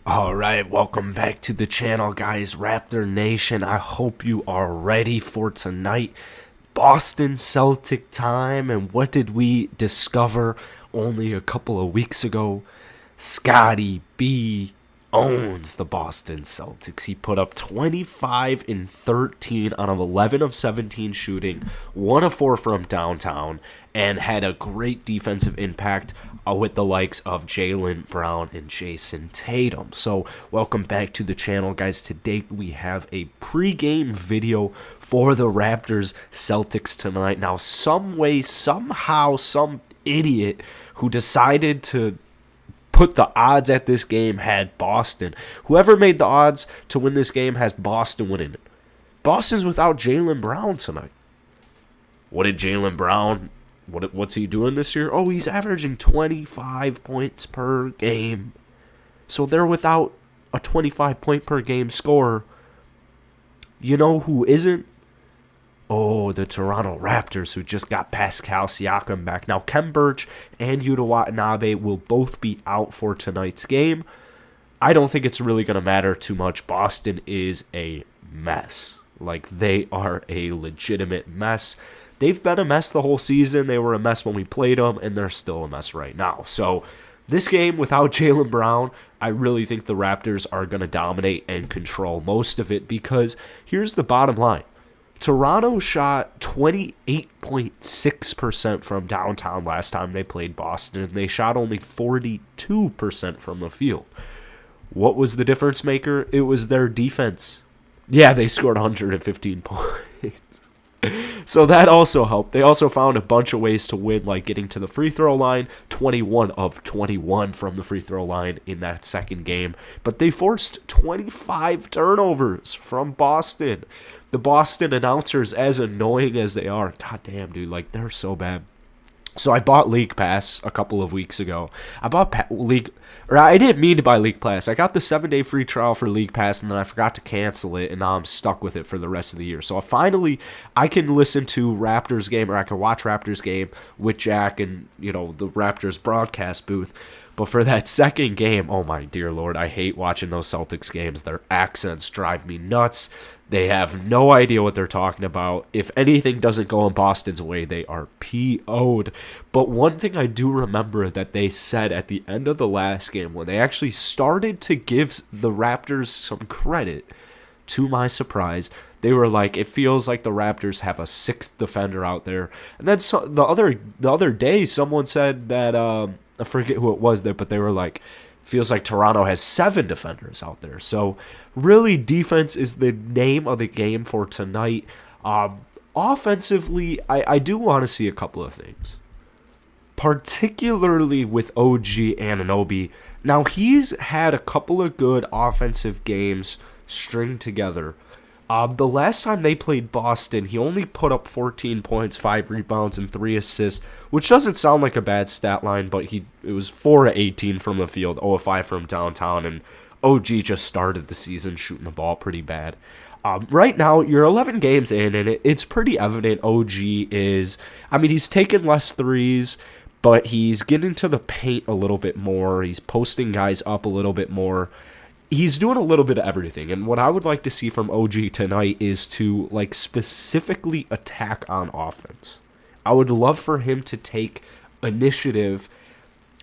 Alright, welcome back to the channel, guys. Raptor Nation, I hope you are ready for tonight. Boston Celtic time, and what did we discover only a couple of weeks ago? Scottie B owns the Boston Celtics. He put up 25 and 13 on 11 of 17 shooting, 1 of 4 from downtown, and had a great defensive impact with the likes of Jaylen Brown and Jason Tatum. So welcome back to the channel, guys. Today we have a pregame video for the Raptors Celtics tonight. Now, some way, somehow, some idiot who decided to put the odds at this game had Boston. Whoever made the odds to win this game has Boston winning it. Boston's without Jaylen Brown tonight. What did Jaylen Brown, what's he doing this year? Oh, he's averaging 25 points per game. So they're without a 25-point per game scorer. You know who isn't? Oh, the Toronto Raptors, who just got Pascal Siakam back. Now, Khem Birch and Yuta Watanabe will both be out for tonight's game. I don't think it's really going to matter too much. Boston is a mess. Like, they are a legitimate mess. They've been a mess the whole season. They were a mess when we played them, and they're still a mess right now. So, this game without Jaylen Brown, I really think the Raptors are going to dominate and control most of it, because here's the bottom line. Toronto shot 28.6% from downtown last time they played Boston, and they shot only 42% from the field. What was the difference maker? It was their defense. Yeah, they scored 115 points. So that also helped. They also found a bunch of ways to win, like getting to the free throw line, 21 of 21 from the free throw line in that second game. But they forced 25 turnovers from Boston. The Boston announcers, as annoying as they are, goddamn, dude, like, they're so bad. So I bought League Pass a couple of weeks ago. I didn't mean to buy League Pass. I got the 7-day free trial for League Pass, and then I forgot to cancel it, and now I'm stuck with it for the rest of the year. So I can listen to Raptors game, or I can watch Raptors game with Jack and, the Raptors broadcast booth. But for that second game, oh my dear Lord, I hate watching those Celtics games. Their accents drive me nuts. They have no idea what they're talking about. If anything doesn't go in Boston's way, they are PO'd. But one thing I do remember that they said at the end of the last game, when they actually started to give the Raptors some credit, to my surprise, they were like, it feels like the Raptors have a sixth defender out there. And then the other day, someone said that, I forget who it was there, but they were like, feels like Toronto has 7 defenders out there. So really, defense is the name of the game for tonight. Offensively, I do want to see a couple of things, particularly with OG Anunoby. Now, he's had a couple of good offensive games stringed together. The last time they played Boston, he only put up 14 points, 5 rebounds, and 3 assists, which doesn't sound like a bad stat line, but it was 4 of 18 from the field, 0 of 5 from downtown, and OG just started the season shooting the ball pretty bad. Right now, you're 11 games in, and it's pretty evident OG is, he's taking less threes, but he's getting to the paint a little bit more. He's posting guys up a little bit more. He's doing a little bit of everything, and what I would like to see from OG tonight is to, specifically attack on offense. I would love for him to take initiative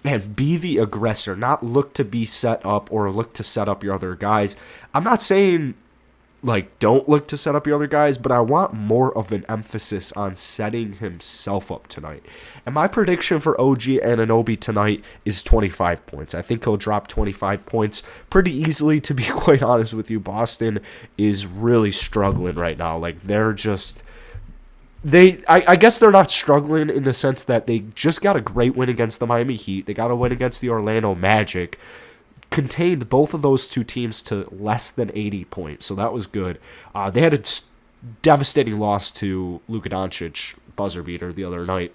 and be the aggressor, not look to be set up or look to set up your other guys. I'm not saying, don't look to set up your other guys, but I want more of an emphasis on setting himself up tonight. And my prediction for OG Anunoby tonight is 25 points. I think he'll drop 25 points pretty easily, to be quite honest with you. Boston is really struggling right now. They're just... I guess they're not struggling in the sense that they just got a great win against the Miami Heat. They got a win against the Orlando Magic. Contained both of those two teams to less than 80 points, so that was good. They had a devastating loss to Luka Doncic, buzzer beater, the other night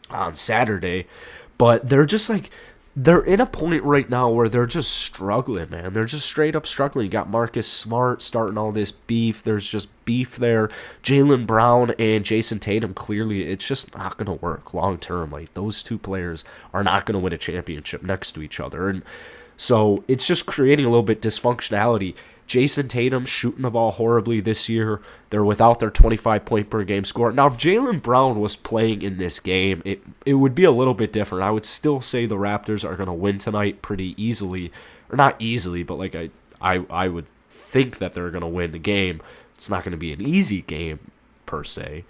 on Saturday, but they're just they're in a point right now where they're just struggling, man. They're just straight up struggling. You got Marcus Smart starting all this beef. There's just beef there. Jaylen Brown and Jason Tatum, clearly, it's just not going to work long term. Those two players are not going to win a championship next to each other, and So it's just creating a little bit dysfunctionality. Jason Tatum shooting the ball horribly this year. They're without their 25-point per game score. Now, if Jaylen Brown was playing in this game, it would be a little bit different. I would still say the Raptors are going to win tonight pretty easily. Or not easily, but like I would think that they're going to win the game. It's not going to be an easy game, per se.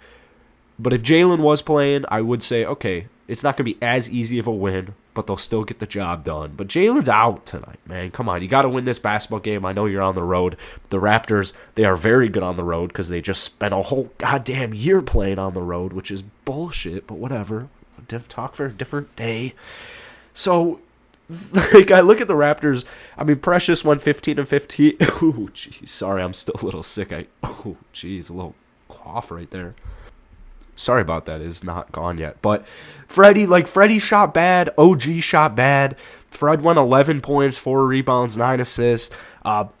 But if Jaylen was playing, I would say, okay, it's not going to be as easy of a win, but they'll still get the job done. But Jaylen's out tonight, man. Come on, you got to win this basketball game. I know you're on the road. The Raptors, they are very good on the road because they just spent a whole goddamn year playing on the road, which is bullshit, but whatever. Talk for a different day. So, like, I look at the Raptors. I mean, Precious went 15 and 15. Oh, jeez. Sorry, I'm still a little sick. Oh, jeez, a little cough right there. Sorry about that. It's not gone yet. But Freddie shot bad. OG shot bad. Fred went 11 points, 4 rebounds, 9 assists.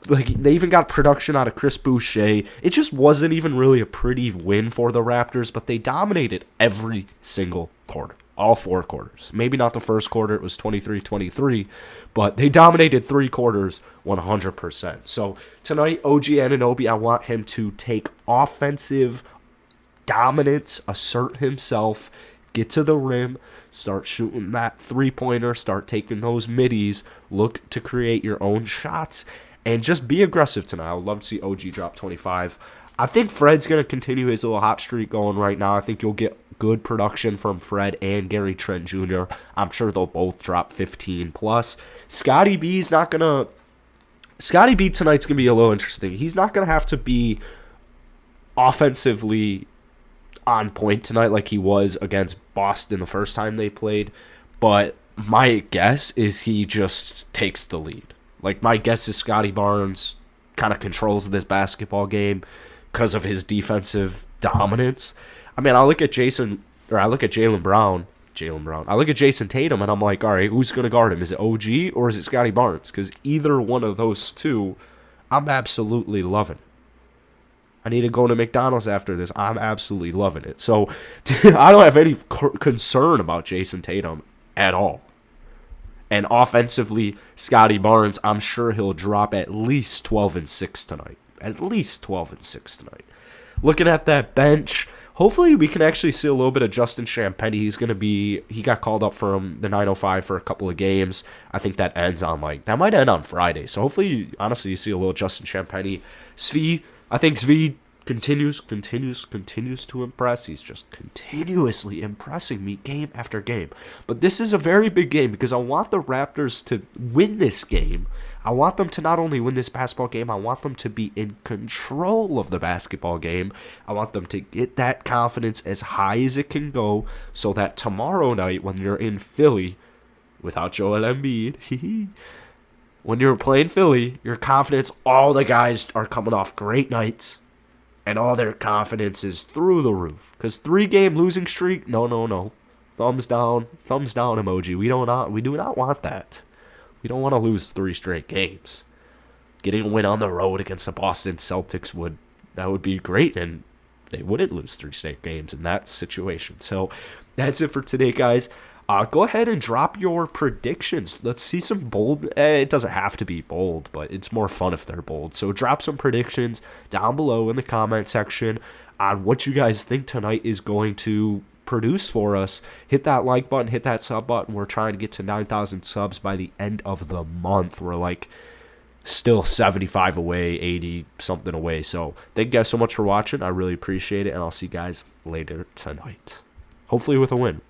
They even got production out of Chris Boucher. It just wasn't even really a pretty win for the Raptors, but they dominated every single quarter. All 4 quarters. Maybe not the first quarter. It was 23-23. But they dominated 3 quarters 100%. So tonight, OG Anunoby, I want him to take offensive dominance, assert himself, get to the rim, start shooting that three-pointer, start taking those middies, look to create your own shots, and just be aggressive tonight. I would love to see OG drop 25. I think Fred's going to continue his little hot streak going right now. I think you'll get good production from Fred and Gary Trent Jr. I'm sure they'll both drop 15 plus. Scottie B tonight's going to be a little interesting. He's not going to have to be offensively on point tonight like he was against Boston the first time they played, but my guess is he just takes the lead. Like, my guess is Scottie Barnes kind of controls this basketball game because of his defensive dominance. I mean, I look at Jaylen Brown. I look at Jason Tatum, and I'm like, all right, who's going to guard him? Is it OG or is it Scottie Barnes? Because either one of those two, I'm absolutely loving it. I need to go to McDonald's after this. I'm absolutely loving it. So I don't have any concern about Jason Tatum at all. And offensively, Scottie Barnes, I'm sure he'll drop at least 12 and 6 tonight. At least 12 and 6 tonight. Looking at that bench, hopefully we can actually see a little bit of Justin Champagnie. He got called up from the 905 for a couple of games. I think that might end on Friday. So hopefully, honestly, you see a little Justin Champagnie. I think Svi continues to impress. He's just continuously impressing me game after game. But this is a very big game because I want the Raptors to win this game. I want them to not only win this basketball game, I want them to be in control of the basketball game. I want them to get that confidence as high as it can go so that tomorrow night when you're in Philly, without Joel Embiid, when you're playing Philly, your confidence, all the guys are coming off great nights, and all their confidence is through the roof. Because 3-game losing streak, no. Thumbs down emoji. We do not want that. We don't want to lose 3 straight games. Getting a win on the road against the Boston Celtics would be great, and they wouldn't lose 3 straight games in that situation. So that's it for today, guys. Go ahead and drop your predictions. Let's see some bold. It doesn't have to be bold, but it's more fun if they're bold. So drop some predictions down below in the comment section on what you guys think tonight is going to produce for us. Hit that like button, hit that sub button. We're trying to get to 9,000 subs by the end of the month. We're like still 75 away, 80 something away. So thank you guys so much for watching. I really appreciate it, and I'll see you guys later tonight. Hopefully with a win.